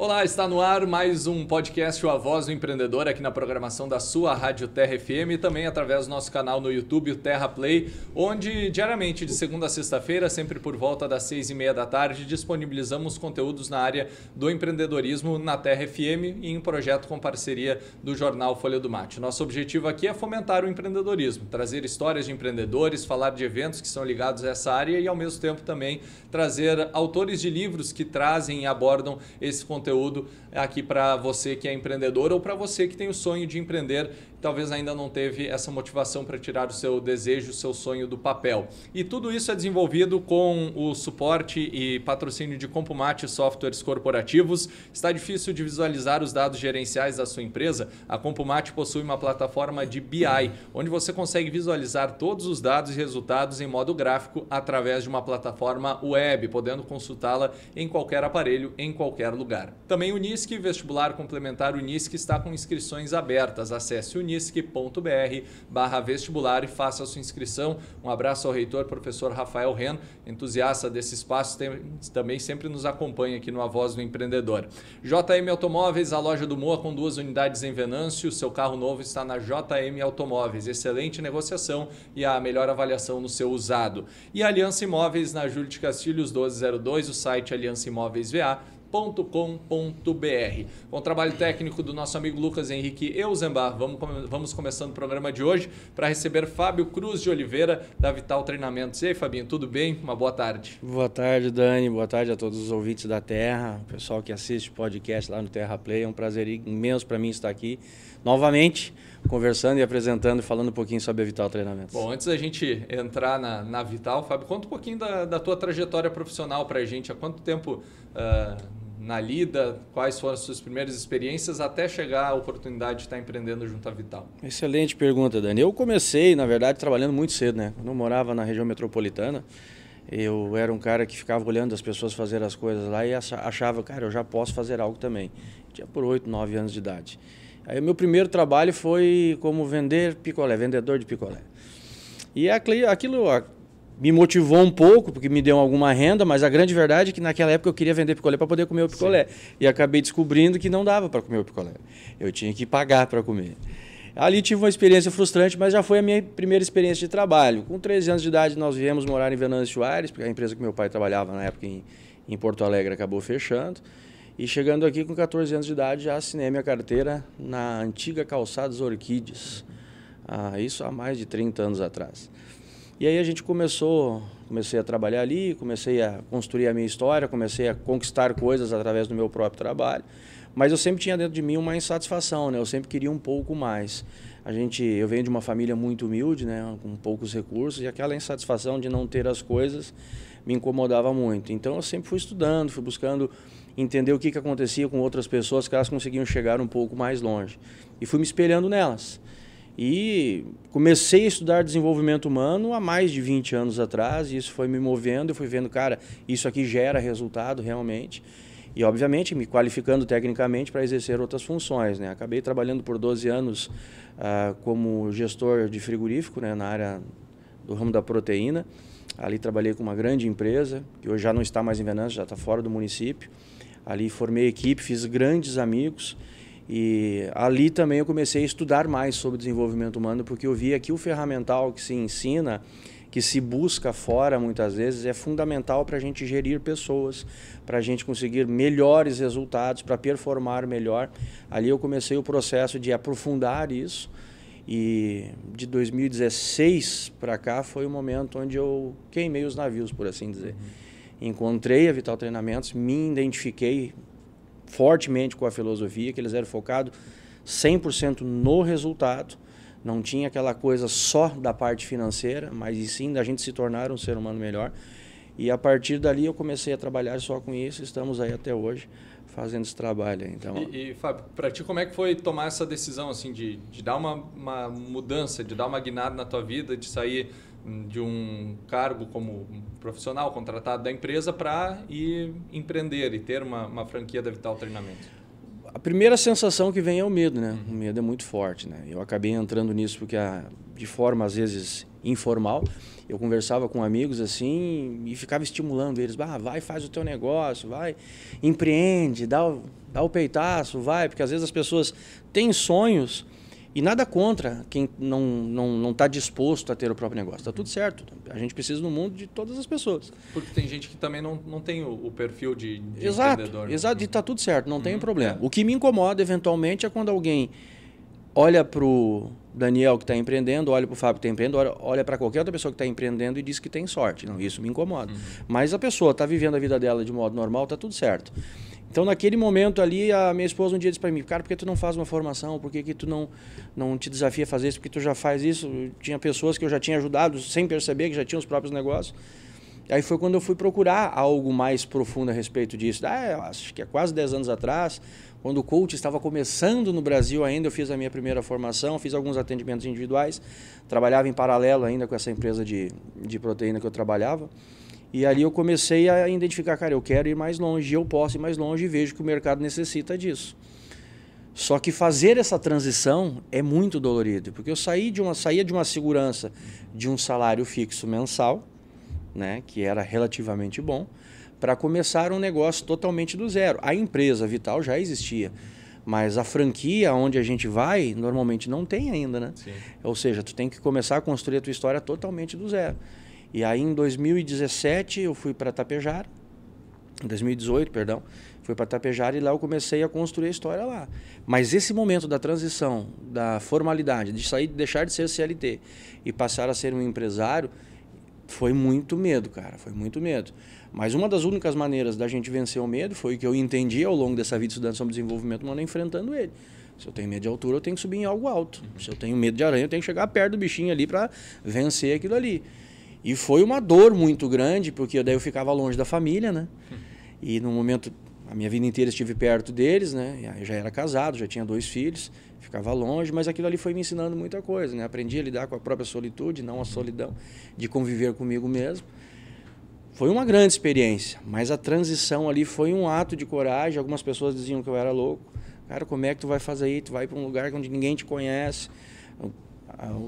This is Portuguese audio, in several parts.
Olá, está no ar mais um podcast, A Voz do Empreendedor, aqui na programação da sua Rádio Terra FM e também através do nosso canal no YouTube, o Terra Play, onde diariamente, de segunda a sexta-feira, sempre por volta das 6h30 da tarde, disponibilizamos conteúdos na área do empreendedorismo na Terra FM e em um projeto com parceria do jornal Folha do Mate. Nosso objetivo aqui é fomentar o empreendedorismo, trazer histórias de empreendedores, falar de eventos que são ligados a essa área e, ao mesmo tempo, também trazer autores de livros que trazem e abordam esse conteúdo aqui para você que é empreendedor ou para você que tem o sonho de empreender e talvez ainda não teve essa motivação para tirar o seu desejo, o seu sonho do papel. E tudo isso é desenvolvido com o suporte e patrocínio de Compumate Softwares Corporativos. Está difícil de visualizar os dados gerenciais da sua empresa? A Compumate possui uma plataforma de BI, onde você consegue visualizar todos os dados e resultados em modo gráfico através de uma plataforma web, podendo consultá-la em qualquer aparelho, em qualquer lugar. Também o Unisque, vestibular complementar Unisque, está com inscrições abertas. Acesse unisque.br/vestibular e faça a sua inscrição. Um abraço ao reitor, professor Rafael Ren, entusiasta desse espaço, também sempre nos acompanha aqui no A Voz do Empreendedor. JM Automóveis, a loja do Moa com 2 unidades em Venâncio. O seu carro novo está na JM Automóveis. Excelente negociação e a melhor avaliação no seu usado. E Aliança Imóveis na Júlio de Castilhos 1202, o site aliançaimoveisva.com.br. Com o trabalho técnico do nosso amigo Lucas Henrique Euzembar, vamos começando o programa de hoje para receber Fábio Cruz de Oliveira, da Vital Treinamentos. E aí, Fabinho, tudo bem? Uma boa tarde. Boa tarde, Dani. Boa tarde a todos os ouvintes da Terra, o pessoal que assiste o podcast lá no Terra Play. É um prazer imenso para mim estar aqui novamente, conversando e apresentando e falando um pouquinho sobre a Vital Treinamentos. Bom, antes da gente entrar na Vital, Fábio, conta um pouquinho da tua trajetória profissional para a gente. Há quanto tempo na lida, quais foram as suas primeiras experiências até chegar a oportunidade de estar empreendendo junto à Vital? Excelente pergunta, Dani. Eu comecei, na verdade, trabalhando muito cedo, né? Quando eu morava na região metropolitana, eu era um cara que ficava olhando as pessoas fazer as coisas lá e achava, cara, eu já posso fazer algo também. Tinha por 8, 9 anos de idade. Aí o meu primeiro trabalho foi como vender picolé, vendedor de picolé. E aquilo me motivou um pouco, porque me deu alguma renda, mas a grande verdade é que naquela época eu queria vender picolé para poder comer o picolé. Sim. E acabei descobrindo que não dava para comer o picolé. Eu tinha que pagar para comer. Ali tive uma experiência frustrante, mas já foi a minha primeira experiência de trabalho. Com 13 anos de idade nós viemos morar em Venâncio Aires, porque a empresa que meu pai trabalhava na época em Porto Alegre acabou fechando. E chegando aqui com 14 anos de idade já assinei minha carteira na antiga Calçados Orquídeas. Isso há mais de 30 anos atrás. E aí a gente comecei a trabalhar ali, comecei a construir a minha história, comecei a conquistar coisas através do meu próprio trabalho. Mas eu sempre tinha dentro de mim uma insatisfação, né? Eu sempre queria um pouco mais. Eu venho de uma família muito humilde, né? Com poucos recursos, e aquela insatisfação de não ter as coisas me incomodava muito. Então eu sempre fui estudando, fui buscando entender o que acontecia com outras pessoas, que elas conseguiam chegar um pouco mais longe. E fui me espelhando nelas. E comecei a estudar desenvolvimento humano há mais de 20 anos atrás, e isso foi me movendo, eu fui vendo, cara, isso aqui gera resultado realmente. E, obviamente, me qualificando tecnicamente para exercer outras funções, né? Acabei trabalhando por 12 anos como gestor de frigorífico, né, na área do ramo da proteína. Ali trabalhei com uma grande empresa, que hoje já não está mais em Venâncio, já está fora do município. Ali formei equipe, fiz grandes amigos. E ali também eu comecei a estudar mais sobre desenvolvimento humano, porque eu via que o ferramental que se ensina, que se busca fora muitas vezes, é fundamental para a gente gerir pessoas, para a gente conseguir melhores resultados, para performar melhor. Ali eu comecei o processo de aprofundar isso, e de 2016 para cá foi o momento onde eu queimei os navios, por assim dizer. Encontrei a Vital Treinamentos, me identifiquei fortemente com a filosofia, que eles eram focados 100% no resultado, não tinha aquela coisa só da parte financeira, mas e sim da gente se tornar um ser humano melhor. E a partir dali eu comecei a trabalhar só com isso, estamos aí até hoje fazendo esse trabalho. Então, Fábio, para ti como é que foi tomar essa decisão assim, de dar uma mudança, de dar uma guinada na tua vida, de sair de um cargo como profissional contratado da empresa para ir empreender e ter uma franquia da Vital Treinamentos? A primeira sensação que vem é o medo, né? O medo é muito forte, né? Eu acabei entrando nisso porque de forma às vezes informal. Eu conversava com amigos assim e ficava estimulando eles. Vai, faz o teu negócio, vai, empreende, dá o peitaço, vai. Porque às vezes as pessoas têm sonhos e nada contra quem não está disposto a ter o próprio negócio. Está tudo certo. A gente precisa no mundo de todas as pessoas. Porque tem gente que também não tem o perfil de empreendedor. Exato, e está tudo certo, não tem problema. O que me incomoda eventualmente é quando alguém olha para o Daniel que está empreendendo, olha para o Fábio que está empreendendo, olha para qualquer outra pessoa que está empreendendo e diz que tem sorte. Não, isso me incomoda. Mas a pessoa está vivendo a vida dela de modo normal, está tudo certo. Então, naquele momento ali, a minha esposa um dia disse para mim, cara, por que tu não faz uma formação? Por que tu não te desafia a fazer isso? Porque tu já faz isso? Tinha pessoas que eu já tinha ajudado sem perceber, que já tinham os próprios negócios. Aí foi quando eu fui procurar algo mais profundo a respeito disso. Acho que é quase 10 anos atrás, quando o coach estava começando no Brasil ainda, eu fiz a minha primeira formação, fiz alguns atendimentos individuais, trabalhava em paralelo ainda com essa empresa de proteína que eu trabalhava. E ali eu comecei a identificar, cara, eu quero ir mais longe, eu posso ir mais longe e vejo que o mercado necessita disso. Só que fazer essa transição é muito dolorido, porque eu saía de uma segurança de um salário fixo mensal, né, que era relativamente bom, para começar um negócio totalmente do zero. A empresa Vital já existia, mas a franquia onde a gente vai, normalmente não tem ainda, né? Sim. Ou seja, tu tem que começar a construir a tua história totalmente do zero. E aí em 2017 eu fui para Tapejara, em 2018, perdão, fui para Tapejara e lá eu comecei a construir a história lá. Mas esse momento da transição, da formalidade, de deixar de ser CLT e passar a ser um empresário, foi muito medo, cara, foi muito medo. Mas uma das únicas maneiras da gente vencer o medo foi o que eu entendi ao longo dessa vida estudando sobre desenvolvimento humano, enfrentando ele. Se eu tenho medo de altura, eu tenho que subir em algo alto. Se eu tenho medo de aranha, eu tenho que chegar perto do bichinho ali para vencer aquilo ali. E foi uma dor muito grande, porque daí eu ficava longe da família, né? E no momento, a minha vida inteira estive perto deles, né? Eu já era casado, já tinha 2 filhos, ficava longe, mas aquilo ali foi me ensinando muita coisa, né? Aprendi a lidar com a própria solitude, não a solidão, de conviver comigo mesmo. Foi uma grande experiência, mas a transição ali foi um ato de coragem. Algumas pessoas diziam que eu era louco. Cara, como é que tu vai fazer aí? Tu vai para um lugar onde ninguém te conhece.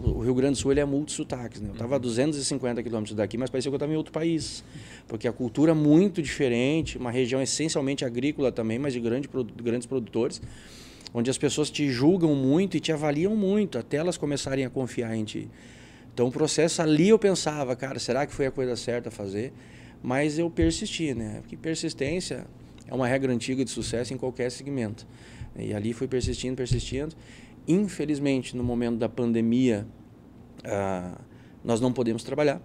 O Rio Grande do Sul ele é multissotaques, né? Eu estava a 250 quilômetros daqui, mas parecia que eu estava em outro país. Porque a cultura é muito diferente, uma região essencialmente agrícola também, mas de grandes produtores, onde as pessoas te julgam muito e te avaliam muito, até elas começarem a confiar em ti. Então o processo ali eu pensava, cara, será que foi a coisa certa a fazer? Mas eu persisti, né? Porque persistência é uma regra antiga de sucesso em qualquer segmento. E ali fui persistindo. Infelizmente, no momento da pandemia, nós não podemos trabalhar.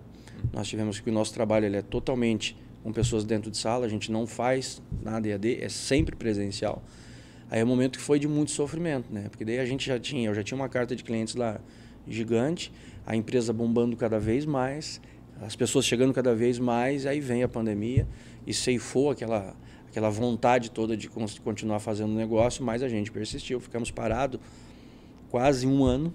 Nós tivemos que o nosso trabalho ele é totalmente com pessoas dentro de sala, a gente não faz nada EAD, é sempre presencial. Aí é um momento que foi de muito sofrimento, né? Porque daí eu já tinha uma carta de clientes lá gigante, a empresa bombando cada vez mais, as pessoas chegando cada vez mais, aí vem a pandemia e ceifou aquela vontade toda de continuar fazendo negócio, mas a gente persistiu, ficamos parados quase um ano,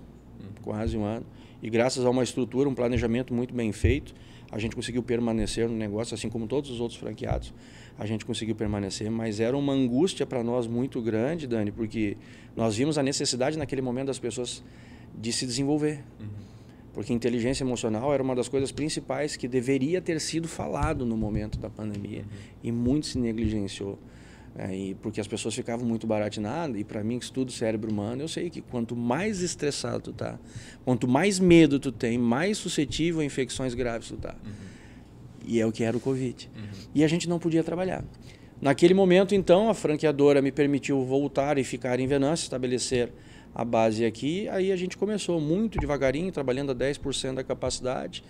e graças a uma estrutura, um planejamento muito bem feito, a gente conseguiu permanecer no negócio, assim como todos os outros franqueados, a gente conseguiu permanecer, mas era uma angústia para nós muito grande, Dani, porque nós vimos a necessidade naquele momento das pessoas de se desenvolver, porque inteligência emocional era uma das coisas principais que deveria ter sido falado no momento da pandemia, e muito se negligenciou. Porque as pessoas ficavam muito baratinadas, e para mim que estudo cérebro humano, eu sei que quanto mais estressado tu tá, quanto mais medo tu tem, mais suscetível a infecções graves tu tá. E é o que era o Covid. E a gente não podia trabalhar. Naquele momento, então, a franqueadora me permitiu voltar e ficar em Venâncio, estabelecer a base aqui. Aí a gente começou muito devagarinho, trabalhando a 10% da capacidade.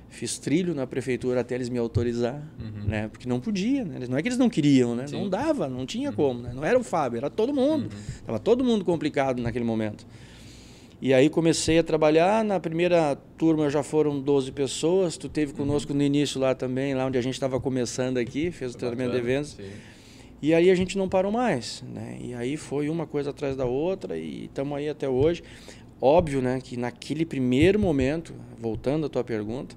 Fiz trilho na prefeitura até eles me autorizar, né? Porque não podia, né? Não é que eles não queriam, né? Sim. Não dava, não tinha como, né? Não era o Fábio, era todo mundo. Estava todo mundo complicado naquele momento. E aí comecei a trabalhar, na primeira turma já foram 12 pessoas, tu esteve conosco no início lá também, lá onde a gente estava começando aqui, fez o treinamento de eventos. Sim. E aí a gente não parou mais, né? E aí foi uma coisa atrás da outra e estamos aí até hoje. Óbvio, né, que naquele primeiro momento, voltando à tua pergunta,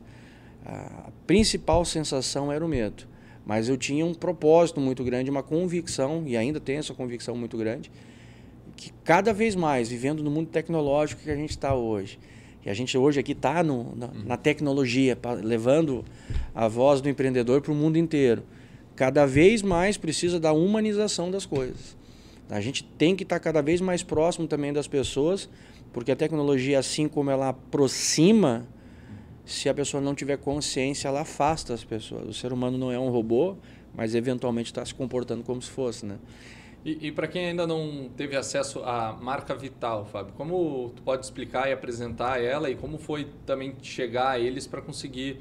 a principal sensação era o medo, mas eu tinha um propósito muito grande, uma convicção, e ainda tenho essa convicção muito grande, que cada vez mais, vivendo no mundo tecnológico que a gente está hoje, E a gente hoje aqui está na tecnologia, levando a voz do empreendedor para o mundo inteiro. Cada vez mais precisa da humanização das coisas. A gente tem que estar cada vez mais próximo também das pessoas, porque a tecnologia, assim como ela aproxima, se a pessoa não tiver consciência, ela afasta as pessoas. O ser humano não é um robô, mas eventualmente está se comportando como se fosse, né? E para quem ainda não teve acesso à marca Vital, Fábio, como tu pode explicar e apresentar ela e como foi também chegar a eles para conseguir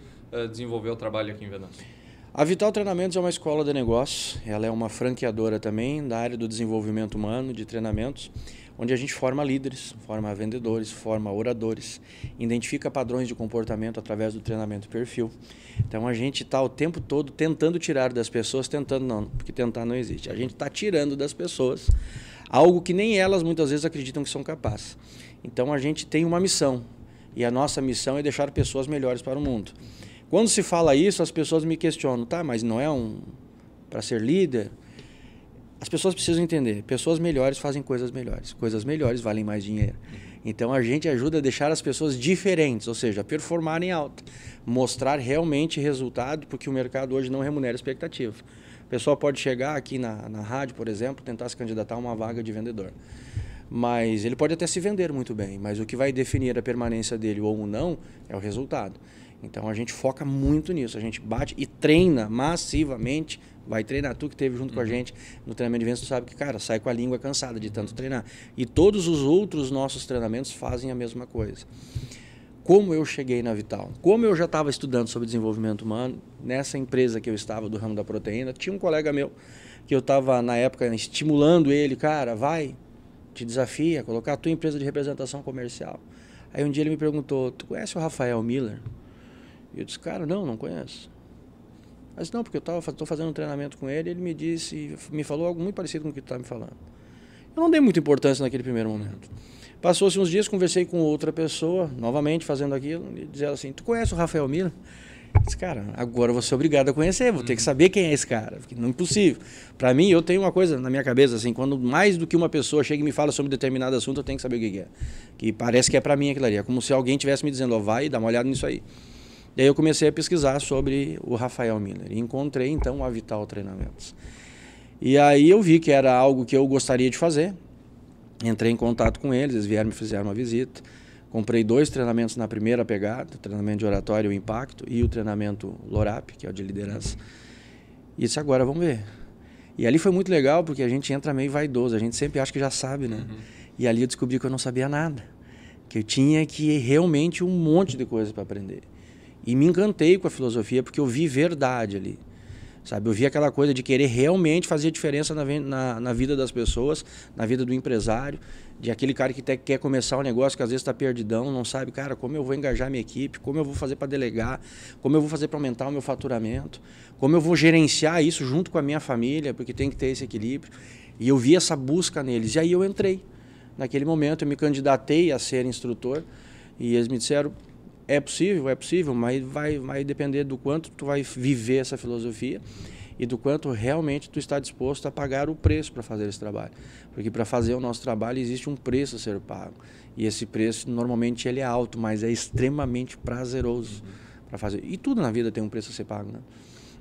desenvolver o trabalho aqui em Venâncio? A Vital Treinamentos é uma escola de negócios, ela é uma franqueadora também da área do desenvolvimento humano, de treinamentos, onde a gente forma líderes, forma vendedores, forma oradores, identifica padrões de comportamento através do treinamento perfil. Então a gente está o tempo todo tentando tirar das pessoas, tentando não, porque tentar não existe. A gente está tirando das pessoas algo que nem elas muitas vezes acreditam que são capazes. Então a gente tem uma missão, e a nossa missão é deixar pessoas melhores para o mundo. Quando se fala isso, as pessoas me questionam, tá, mas não é para ser líder? As pessoas precisam entender, pessoas melhores fazem coisas melhores valem mais dinheiro. Então a gente ajuda a deixar as pessoas diferentes, ou seja, performarem alto, mostrar realmente resultado, porque o mercado hoje não remunera expectativa. O pessoal pode chegar aqui na rádio, por exemplo, tentar se candidatar a uma vaga de vendedor. Mas ele pode até se vender muito bem, mas o que vai definir a permanência dele ou não é o resultado. Então a gente foca muito nisso, a gente bate e treina massivamente. Vai treinar, tu que esteve junto com a gente no treinamento de vendas, tu sabe que, cara, sai com a língua cansada de tanto treinar. E todos os outros nossos treinamentos fazem a mesma coisa. Como eu cheguei na Vital? Como eu já estava estudando sobre desenvolvimento humano, nessa empresa que eu estava do ramo da proteína, tinha um colega meu que eu estava, na época, estimulando ele, cara, vai, te desafia, colocar a tua empresa de representação comercial. Aí um dia ele me perguntou, tu conhece o Rafael Miller? E eu disse, cara, não conheço. Mas não, porque eu estou fazendo um treinamento com ele, ele me falou algo muito parecido com o que tu está me falando. Eu não dei muita importância naquele primeiro momento. Passou-se uns dias, conversei com outra pessoa, novamente fazendo aquilo, e dizia assim, tu conhece o Rafael Miller? Eu disse, cara, agora eu vou ser obrigado a conhecer, vou ter que saber quem é esse cara, porque não é impossível. Para mim, eu tenho uma coisa na minha cabeça, assim, quando mais do que uma pessoa chega e me fala sobre determinado assunto, eu tenho que saber o que é. Que parece que é para mim aquilo ali, é como se alguém estivesse me dizendo, vai, dá uma olhada nisso aí. E aí eu comecei a pesquisar sobre o Rafael Miller e encontrei então a Vital Treinamentos. E aí eu vi que era algo que eu gostaria de fazer, entrei em contato com eles vieram me fizeram uma visita, comprei 2 treinamentos na primeira pegada, o treinamento de oratório e o impacto e o treinamento LORAP, que é o de liderança. E disse, agora vamos ver. E ali foi muito legal porque a gente entra meio vaidoso, a gente sempre acha que já sabe, né? E ali eu descobri que eu não sabia nada, que eu tinha que realmente um monte de coisa para aprender. E me encantei com a filosofia porque eu vi verdade ali, sabe? Eu vi aquela coisa de querer realmente fazer diferença na vida das pessoas, na vida do empresário, de aquele cara que quer começar um negócio que às vezes está perdidão, não sabe, cara, como eu vou engajar minha equipe, como eu vou fazer para delegar, como eu vou fazer para aumentar o meu faturamento, como eu vou gerenciar isso junto com a minha família, porque tem que ter esse equilíbrio. E eu vi essa busca neles. E aí eu entrei. Naquele momento eu me candidatei a ser instrutor e eles me disseram, é possível, mas vai depender do quanto tu vai viver essa filosofia e do quanto realmente tu está disposto a pagar o preço para fazer esse trabalho. Porque para fazer o nosso trabalho existe um preço a ser pago. E esse preço, normalmente, ele é alto, mas é extremamente prazeroso para fazer. E tudo na vida tem um preço a ser pago, né?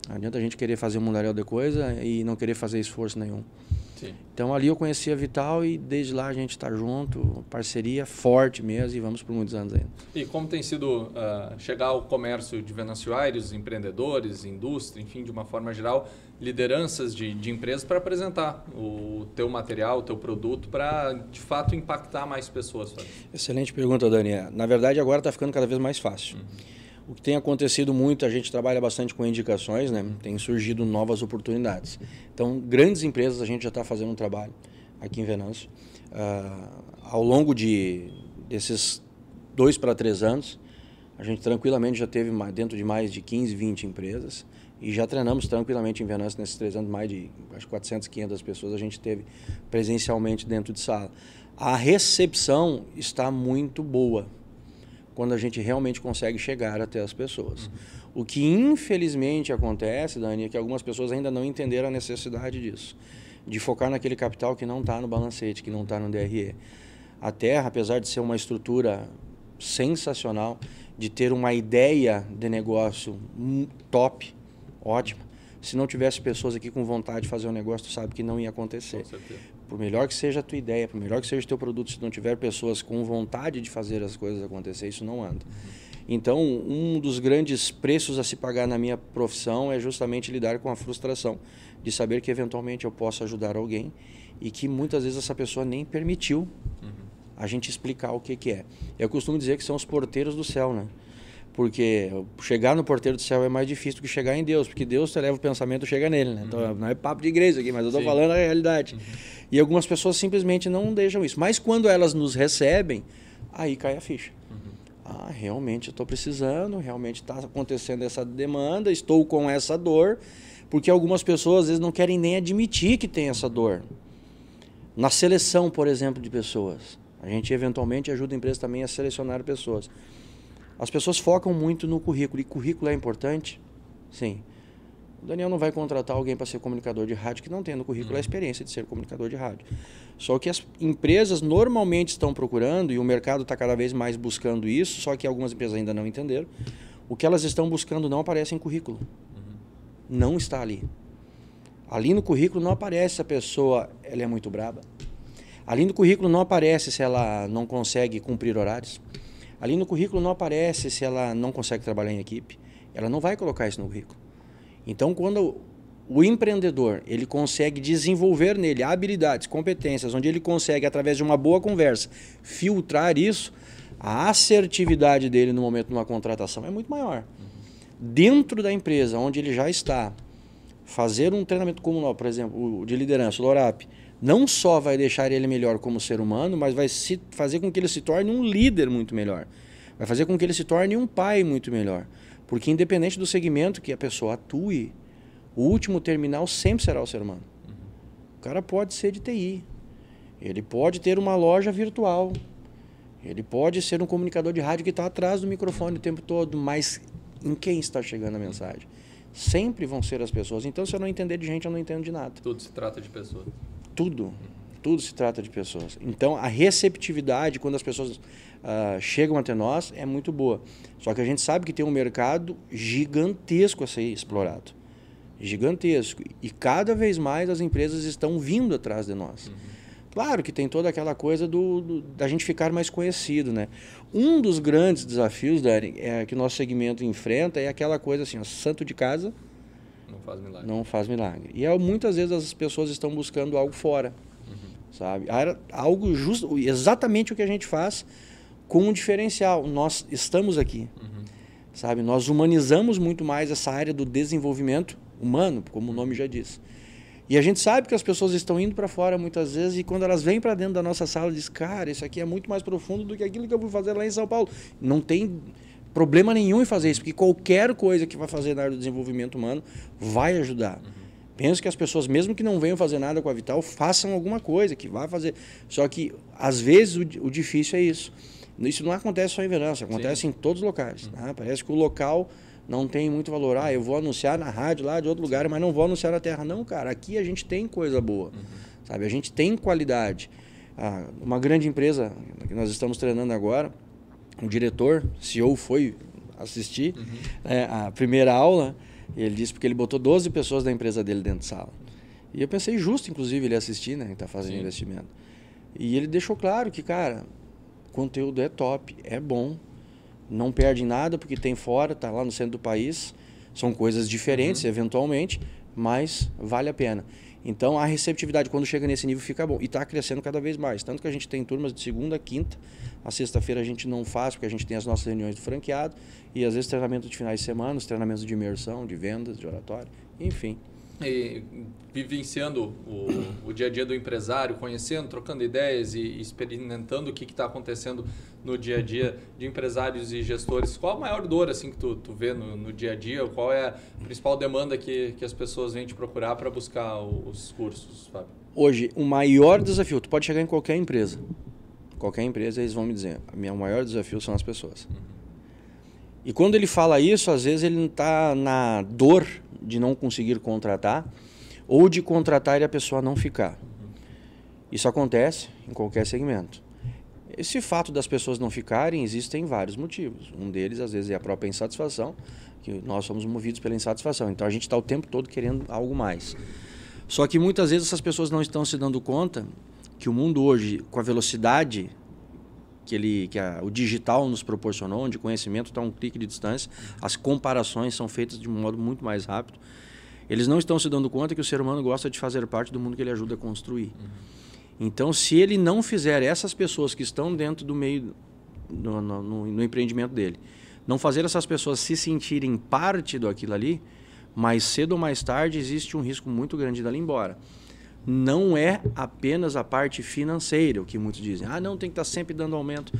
Não adianta a gente querer fazer um mundaréu de coisa e não querer fazer esforço nenhum. Sim. Então ali eu conheci a Vital e desde lá a gente está junto, parceria forte mesmo e vamos por muitos anos ainda. E como tem sido chegar ao comércio de Venâncio Aires, empreendedores, indústria, enfim, de uma forma geral, lideranças de empresas para apresentar o teu material, o teu produto para de fato impactar mais pessoas? Fábio? Excelente pergunta, Dani. Na verdade agora está ficando cada vez mais fácil. O que tem acontecido muito, a gente trabalha bastante com indicações, né? Tem surgido novas oportunidades. Então, grandes empresas, a gente já está fazendo um trabalho aqui em Venâncio. Ao longo desses 2 para 3 anos, a gente tranquilamente já teve dentro de mais de 15, 20 empresas e já treinamos tranquilamente em Venâncio nesses 3 anos, mais de acho, 400, 500 pessoas a gente teve presencialmente dentro de sala. A recepção está muito boa quando a gente realmente consegue chegar até as pessoas. O que infelizmente acontece, Dani, é que algumas pessoas ainda não entenderam a necessidade disso, de focar naquele capital que não está no balancete, que não está no DRE. A Terra, apesar de ser uma estrutura sensacional, de ter uma ideia de negócio top, ótima. Se não tivesse pessoas aqui com vontade de fazer um negócio, tu sabe que não ia acontecer. Com certeza. Por melhor que seja a tua ideia, por melhor que seja o teu produto, se não tiver pessoas com vontade de fazer as coisas acontecer, isso não anda. Então, um dos grandes preços a se pagar na minha profissão é justamente lidar com a frustração de saber que eventualmente eu posso ajudar alguém e que muitas vezes essa pessoa nem permitiu a gente explicar o que é. Eu costumo dizer que são os porteiros do céu, né? Porque chegar no porteiro do céu é mais difícil do que chegar em Deus, porque Deus te leva o pensamento, chega nele, né? Então, não é papo de igreja aqui, mas eu estou falando a realidade. E algumas pessoas simplesmente não deixam isso. Mas quando elas nos recebem, aí cai a ficha. Ah, realmente eu estou precisando, realmente está acontecendo essa demanda, estou com essa dor, porque algumas pessoas às vezes não querem nem admitir que tem essa dor. Na seleção, por exemplo, de pessoas, a gente eventualmente ajuda a empresa também a selecionar pessoas. As pessoas focam muito no currículo, e currículo é importante? Sim. O Daniel não vai contratar alguém para ser comunicador de rádio que não tenha no currículo a experiência de ser comunicador de rádio. Só que as empresas normalmente estão procurando, e o mercado está cada vez mais buscando isso, só que algumas empresas ainda não entenderam, o que elas estão buscando não aparece em currículo. Não está ali. Ali no currículo não aparece se a pessoa ela é muito braba. Ali no currículo não aparece se ela não consegue cumprir horários. Ali no currículo não aparece se ela não consegue trabalhar em equipe. Ela não vai colocar isso no currículo. Então, quando o empreendedor ele consegue desenvolver nele habilidades, competências, onde ele consegue, através de uma boa conversa, filtrar isso, a assertividade dele no momento de uma contratação é muito maior. Dentro da empresa, onde ele já está, fazer um treinamento comunal, por exemplo, o de liderança, o LORAP, não só vai deixar ele melhor como ser humano, mas vai fazer com que ele se torne um líder muito melhor. Vai fazer com que ele se torne um pai muito melhor. Porque independente do segmento que a pessoa atue, o último terminal sempre será o ser humano. O cara pode ser de TI, ele pode ter uma loja virtual, ele pode ser um comunicador de rádio que está atrás do microfone o tempo todo, mas em quem está chegando a mensagem? Sempre vão ser as pessoas. Então, se eu não entender de gente, eu não entendo de nada. Tudo se trata de pessoas. Tudo se trata de pessoas. Então, a receptividade, quando as pessoas chegam até nós, é muito boa. Só que a gente sabe que tem um mercado gigantesco a ser explorado. Gigantesco. E cada vez mais as empresas estão vindo atrás de nós. Claro que tem toda aquela coisa da gente ficar mais conhecido, né? Um dos grandes desafios, Dani, que o nosso segmento enfrenta é aquela coisa assim, ó, santo de casa não faz milagre. Não faz milagre. E muitas vezes as pessoas estão buscando algo fora, sabe? Algo justo, exatamente o que a gente faz com um diferencial. Nós estamos aqui, sabe? Nós humanizamos muito mais essa área do desenvolvimento humano, como o nome já diz. E a gente sabe que as pessoas estão indo para fora muitas vezes e quando elas vêm para dentro da nossa sala, diz, cara, isso aqui é muito mais profundo do que aquilo que eu vou fazer lá em São Paulo. Não tem problema nenhum em fazer isso, porque qualquer coisa que vai fazer na área do desenvolvimento humano vai ajudar. Penso que as pessoas, mesmo que não venham fazer nada com a Vital, façam alguma coisa que vá fazer. Só que, às vezes, o difícil é isso. Isso não acontece só em Venâncio, acontece em todos os locais. Tá? Parece que o local não tem muito valor. Eu vou anunciar na rádio lá de outro lugar, mas não vou anunciar na terra. Não, cara, aqui a gente tem coisa boa, sabe? A gente tem qualidade. Uma grande empresa que nós estamos treinando agora, o diretor, CEO, foi assistir a primeira aula, e ele disse porque ele botou 12 pessoas da empresa dele dentro de sala. E eu pensei justo, inclusive, ele assistir, né? Ele está fazendo investimento. E ele deixou claro que, cara, o conteúdo é top, é bom, não perde nada porque tem fora, está lá no centro do país, são coisas diferentes, eventualmente, mas vale a pena. Então, a receptividade, quando chega nesse nível, fica bom. E está crescendo cada vez mais. Tanto que a gente tem turmas de segunda a quinta. A sexta-feira a gente não faz, porque a gente tem as nossas reuniões do franqueado. E, às vezes, treinamento de finais de semana, os treinamentos de imersão, de vendas, de oratório, enfim. E vivenciando o dia a dia do empresário, conhecendo, trocando ideias e experimentando o que está acontecendo no dia a dia de empresários e gestores, qual a maior dor assim, que tu vê no dia a dia? Qual é a principal demanda que as pessoas vêm te procurar para buscar os cursos, Fábio? Hoje, o maior desafio, tu pode chegar em qualquer empresa, eles vão me dizer, o maior desafio são as pessoas. E quando ele fala isso, às vezes ele não está na dor de não conseguir contratar ou de contratar e a pessoa não ficar. Isso acontece em qualquer segmento. Esse fato das pessoas não ficarem, existem vários motivos. Um deles, às vezes, é a própria insatisfação, que nós somos movidos pela insatisfação. Então, a gente está o tempo todo querendo algo mais. Só que muitas vezes essas pessoas não estão se dando conta que o mundo hoje, com a velocidade o digital nos proporcionou, onde o conhecimento está a um clique de distância, as comparações são feitas de um modo muito mais rápido. Eles não estão se dando conta que o ser humano gosta de fazer parte do mundo que ele ajuda a construir. Então, se ele não fizer essas pessoas que estão dentro do meio, no empreendimento dele, não fazer essas pessoas se sentirem parte daquilo ali, mais cedo ou mais tarde existe um risco muito grande dela ir embora. Não é apenas a parte financeira, o que muitos dizem. Não, tem que estar sempre dando aumento.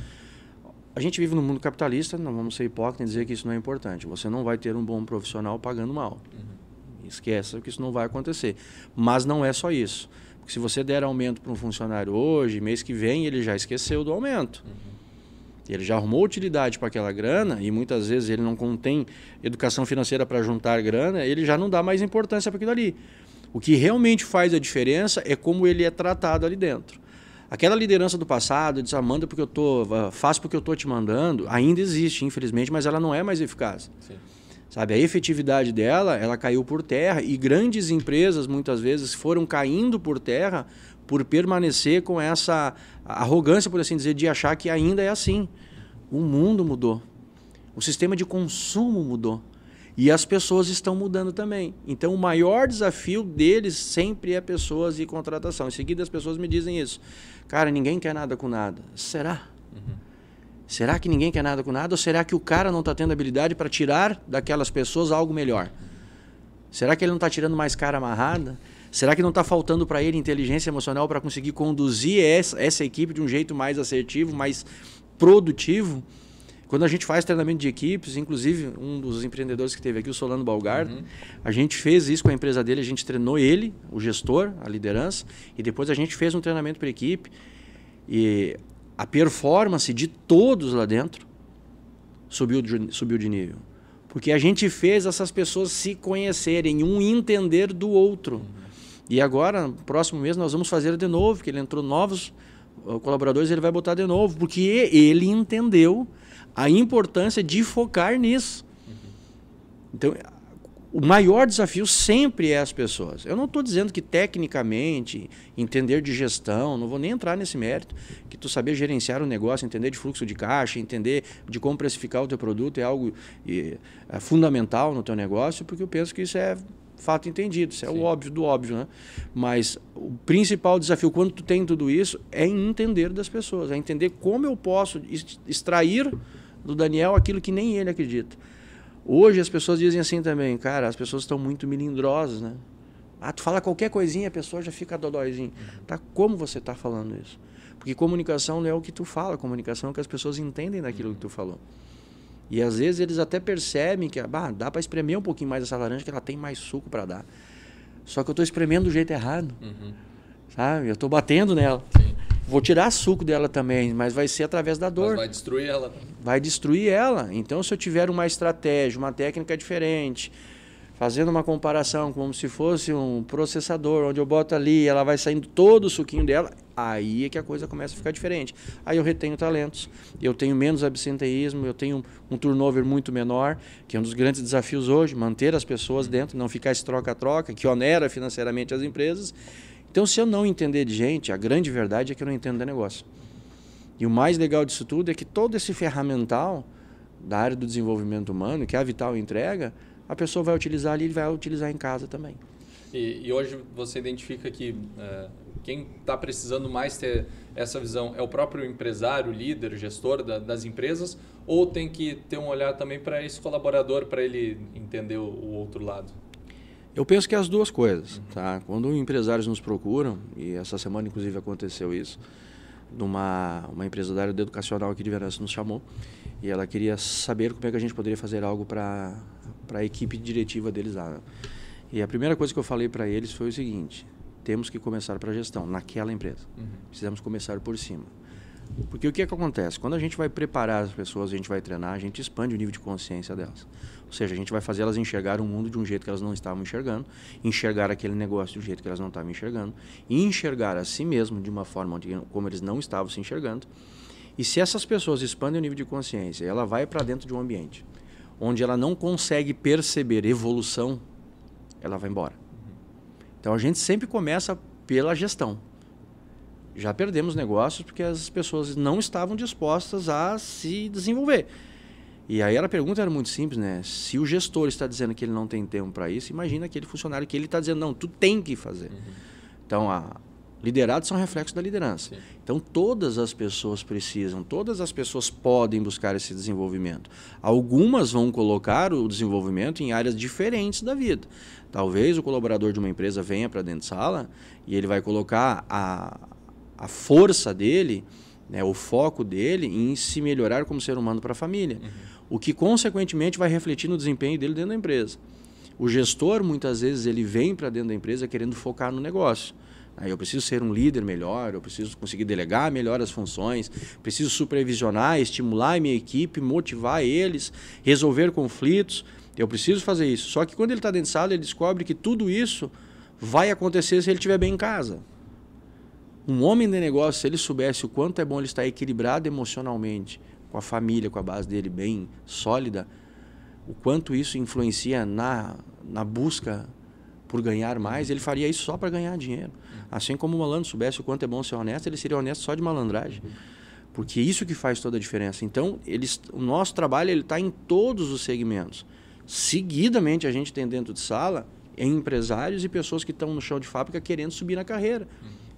A gente vive num mundo capitalista, não vamos ser hipócritas e dizer que isso não é importante. Você não vai ter um bom profissional pagando mal. Esqueça que isso não vai acontecer. Mas não é só isso. Porque se você der aumento para um funcionário hoje, mês que vem ele já esqueceu do aumento. Ele já arrumou utilidade para aquela grana e muitas vezes ele não contém educação financeira para juntar grana, ele já não dá mais importância para aquilo ali. O que realmente faz a diferença é como ele é tratado ali dentro. Aquela liderança do passado, diz, manda porque faço porque eu estou te mandando, ainda existe, infelizmente, mas ela não é mais eficaz. Sim. Sabe, a efetividade dela, ela caiu por terra e grandes empresas, muitas vezes, foram caindo por terra por permanecer com essa arrogância, por assim dizer, de achar que ainda é assim. O mundo mudou. O sistema de consumo mudou. E as pessoas estão mudando também. Então, o maior desafio deles sempre é pessoas e contratação. Em seguida, as pessoas me dizem isso. Cara, ninguém quer nada com nada. Será? Será que ninguém quer nada com nada? Ou será que o cara não está tendo habilidade para tirar daquelas pessoas algo melhor? Será que ele não está tirando mais cara amarrada? Será que não está faltando para ele inteligência emocional para conseguir conduzir essa equipe de um jeito mais assertivo, mais produtivo? Quando a gente faz treinamento de equipes, inclusive um dos empreendedores que teve aqui, o Solano Balgardo, a gente fez isso com a empresa dele, a gente treinou ele, o gestor, a liderança, e depois a gente fez um treinamento para a equipe. E a performance de todos lá dentro subiu de nível. Porque a gente fez essas pessoas se conhecerem, um entender do outro. E agora, no próximo mês, nós vamos fazer de novo, porque ele entrou novos colaboradores, ele vai botar de novo, porque ele entendeu a importância de focar nisso. Então, o maior desafio sempre é as pessoas. Eu não estou dizendo que tecnicamente, entender de gestão, não vou nem entrar nesse mérito, que tu saber gerenciar o negócio, entender de fluxo de caixa, entender de como precificar o teu produto é algo fundamental no teu negócio, porque eu penso que isso é fato entendido, isso é o óbvio do óbvio, né? Mas o principal desafio quando tu tem tudo isso é entender das pessoas, é entender como eu posso extrair do Daniel aquilo que nem ele acredita. Hoje as pessoas dizem assim também, cara, as pessoas estão muito melindrosas, né? Tu fala qualquer coisinha, a pessoa já fica dodóizinha. Tá, como você está falando isso? Porque comunicação não é o que tu fala, comunicação é o que as pessoas entendem daquilo que tu falou. E às vezes eles até percebem que dá para espremer um pouquinho mais essa laranja, que ela tem mais suco para dar. Só que eu estou espremendo do jeito errado. Sabe? Eu estou batendo nela. Sim. Vou tirar suco dela também, mas vai ser através da dor. Mas vai destruir ela. Vai destruir ela. Então, se eu tiver uma estratégia, uma técnica diferente, fazendo uma comparação como se fosse um processador, onde eu boto ali, ela vai saindo todo o suquinho dela, aí é que a coisa começa a ficar diferente. Aí eu retenho talentos, eu tenho menos absenteísmo, eu tenho um turnover muito menor, que é um dos grandes desafios hoje, manter as pessoas dentro, não ficar esse troca-troca, que onera financeiramente as empresas. Então, se eu não entender de gente, a grande verdade é que eu não entendo de negócio. E o mais legal disso tudo é que todo esse ferramental da área do desenvolvimento humano, que a Vital entrega, a pessoa vai utilizar ali e vai utilizar em casa também. E hoje você identifica que quem está precisando mais ter essa visão é o próprio empresário, líder, gestor das empresas, ou tem que ter um olhar também para esse colaborador, para ele entender o outro lado? Eu penso que é as duas coisas. Tá? Quando empresários nos procuram, e essa semana inclusive aconteceu isso, uma empresa da área educacional aqui de Venâncio nos chamou, e ela queria saber como é que a gente poderia fazer algo para a equipe diretiva deles lá. E a primeira coisa que eu falei para eles foi o seguinte: temos que começar para a gestão, naquela empresa. Precisamos começar por cima. Porque o que é que acontece? Quando a gente vai preparar as pessoas, a gente vai treinar, a gente expande o nível de consciência delas. Ou seja, a gente vai fazer elas enxergar o mundo de um jeito que elas não estavam enxergando, enxergar aquele negócio de um jeito que elas não estavam enxergando, e enxergar a si mesmo de uma forma como eles não estavam se enxergando. E se essas pessoas expandem o nível de consciência, ela vai para dentro de um ambiente onde ela não consegue perceber evolução, ela vai embora. Então a gente sempre começa pela gestão. Já perdemos negócios porque as pessoas não estavam dispostas a se desenvolver. E aí a pergunta era muito simples, né? Se o gestor está dizendo que ele não tem tempo para isso, imagina aquele funcionário que ele está dizendo, não, tu tem que fazer. Então, liderados são reflexos da liderança. Sim. Então, todas as pessoas precisam, todas as pessoas podem buscar esse desenvolvimento. Algumas vão colocar o desenvolvimento em áreas diferentes da vida. Talvez o colaborador de uma empresa venha para dentro de sala e ele vai colocar a força dele, né, o foco dele em se melhorar como ser humano para a família. O que, consequentemente, vai refletir no desempenho dele dentro da empresa. O gestor, muitas vezes, ele vem para dentro da empresa querendo focar no negócio. Eu preciso ser um líder melhor, eu preciso conseguir delegar melhor as funções, preciso supervisionar, estimular a minha equipe, motivar eles, resolver conflitos. Eu preciso fazer isso. Só que quando ele está dentro de sala, ele descobre que tudo isso vai acontecer se ele estiver bem em casa. Um homem de negócio, se ele soubesse o quanto é bom ele estar equilibrado emocionalmente, com a família, com a base dele bem sólida, o quanto isso influencia na busca por ganhar mais, ele faria isso só para ganhar dinheiro. Assim como o malandro soubesse o quanto é bom ser honesto, ele seria honesto só de malandragem. Porque é isso que faz toda a diferença. Então, o nosso trabalho está em todos os segmentos. Seguidamente, a gente tem dentro de sala empresários e pessoas que estão no chão de fábrica querendo subir na carreira.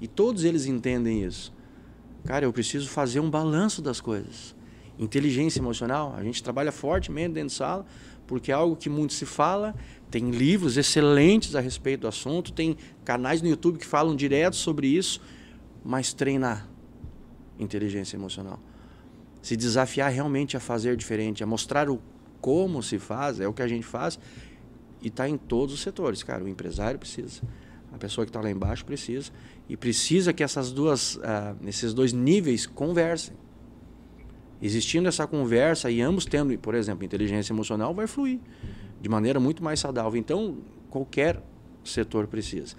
E todos eles entendem isso. Cara, eu preciso fazer um balanço das coisas. Inteligência emocional, a gente trabalha fortemente dentro de sala, porque é algo que muito se fala, tem livros excelentes a respeito do assunto, tem canais no YouTube que falam direto sobre isso, mas treinar inteligência emocional. Se desafiar realmente a fazer diferente, a mostrar o como se faz, é o que a gente faz, e está em todos os setores, cara. O empresário precisa, a pessoa que está lá embaixo precisa, e precisa que esses dois níveis conversem. Existindo essa conversa e ambos tendo, por exemplo, inteligência emocional, vai fluir de maneira muito mais saudável. Então, qualquer setor precisa.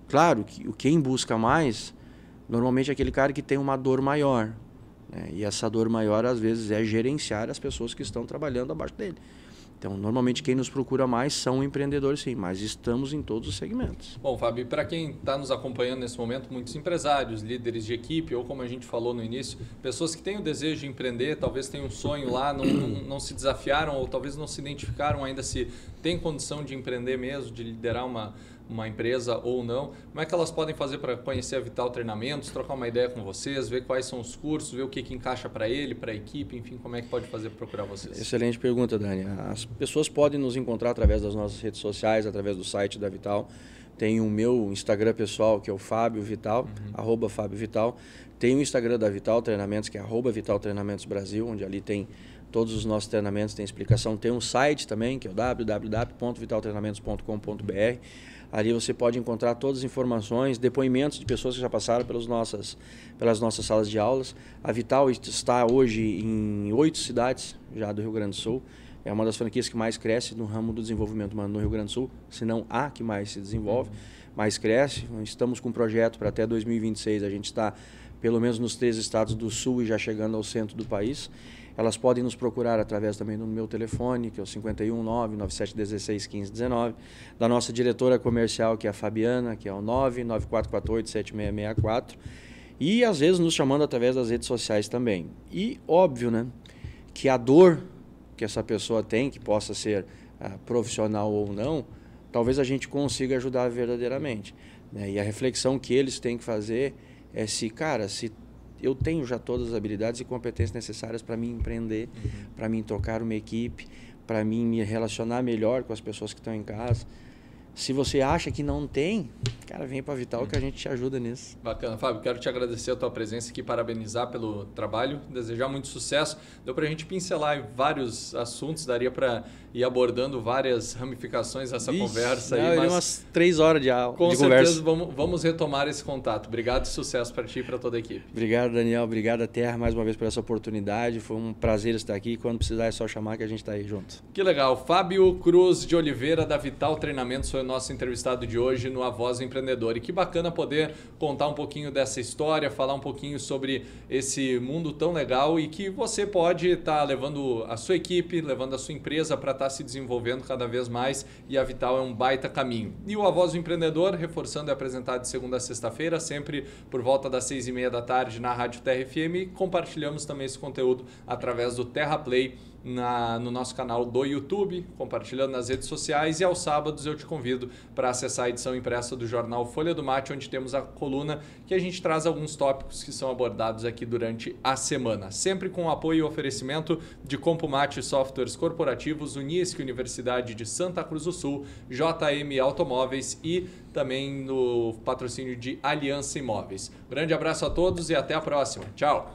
Claro que quem busca mais, normalmente é aquele cara que tem uma dor maior, né? E essa dor maior, às vezes, é gerenciar as pessoas que estão trabalhando abaixo dele. Então, normalmente, quem nos procura mais são empreendedores, sim, mas estamos em todos os segmentos. Bom, Fábio, para quem está nos acompanhando nesse momento, muitos empresários, líderes de equipe, ou como a gente falou no início, pessoas que têm o desejo de empreender, talvez tenham um sonho lá, não se desafiaram, ou talvez não se identificaram ainda se tem condição de empreender mesmo, de liderar uma empresa ou não. Como é que elas podem fazer para conhecer a Vital Treinamentos, trocar uma ideia com vocês, ver quais são os cursos, ver o que encaixa para ele, para a equipe, enfim, como é que pode fazer para procurar vocês? Excelente pergunta, Dani. As pessoas podem nos encontrar através das nossas redes sociais, através do site da Vital. Tem o meu Instagram pessoal, que é o Fábio Vital, @Fábio Vital. Tem o Instagram da Vital Treinamentos, que é @Vital Treinamentos Brasil, onde ali tem todos os nossos treinamentos, tem explicação. Tem um site também, que é o www.vitaltreinamentos.com.br. Ali você pode encontrar todas as informações, depoimentos de pessoas que já passaram pelas nossas salas de aulas. A Vital está hoje em 8 cidades já do Rio Grande do Sul. É uma das franquias que mais cresce no ramo do desenvolvimento humano no Rio Grande do Sul, se não a que mais se desenvolve, mais cresce. Estamos com um projeto para até 2026, a gente está pelo menos nos 3 estados do Sul e já chegando ao centro do país. Elas podem nos procurar através também do meu telefone, que é o 51 99716 1519, da nossa diretora comercial, que é a Fabiana, que é o 994487664, e às vezes nos chamando através das redes sociais também. E óbvio, né, que a dor que essa pessoa tem, que possa ser profissional ou não, talvez a gente consiga ajudar verdadeiramente, né? E a reflexão que eles têm que fazer é se eu tenho já todas as habilidades e competências necessárias para mim empreender, para mim tocar uma equipe, para mim me relacionar melhor com as pessoas que estão em casa. Se você acha que não tem, cara, vem para a Vital que a gente te ajuda nisso. Bacana, Fábio. Quero te agradecer a tua presença aqui, parabenizar pelo trabalho, desejar muito sucesso. Deu para a gente pincelar vários assuntos, daria para ir abordando várias ramificações dessa conversa. Não, mas umas 3 horas de aula. Com certeza vamos retomar esse contato. Obrigado e sucesso para ti e para toda a equipe. Obrigado, Daniel. Obrigado, Terra, mais uma vez por essa oportunidade. Foi um prazer estar aqui. Quando precisar é só chamar que a gente está aí junto. Que legal. Fábio Cruz de Oliveira, da Vital Treinamentos, foi o nosso entrevistado de hoje no A Voz do Empreendedor. E que bacana poder contar um pouquinho dessa história, falar um pouquinho sobre esse mundo tão legal e que você pode estar levando a sua equipe, levando a sua empresa para estar se desenvolvendo cada vez mais, e a Vital é um baita caminho. E o A Voz do Empreendedor, reforçando, é apresentado de segunda a sexta-feira, sempre por volta das 6h30 da tarde na Rádio Terra FM, e compartilhamos também esse conteúdo através do Terra Play no nosso canal do YouTube, compartilhando nas redes sociais, e aos sábados eu te convido para acessar a edição impressa do jornal Folha do Mate, onde temos a coluna que a gente traz alguns tópicos que são abordados aqui durante a semana. Sempre com o apoio e oferecimento de Compumate Softwares Corporativos, Unisc Universidade de Santa Cruz do Sul, JM Automóveis e também no patrocínio de Aliança Imóveis. Grande abraço a todos e até a próxima. Tchau!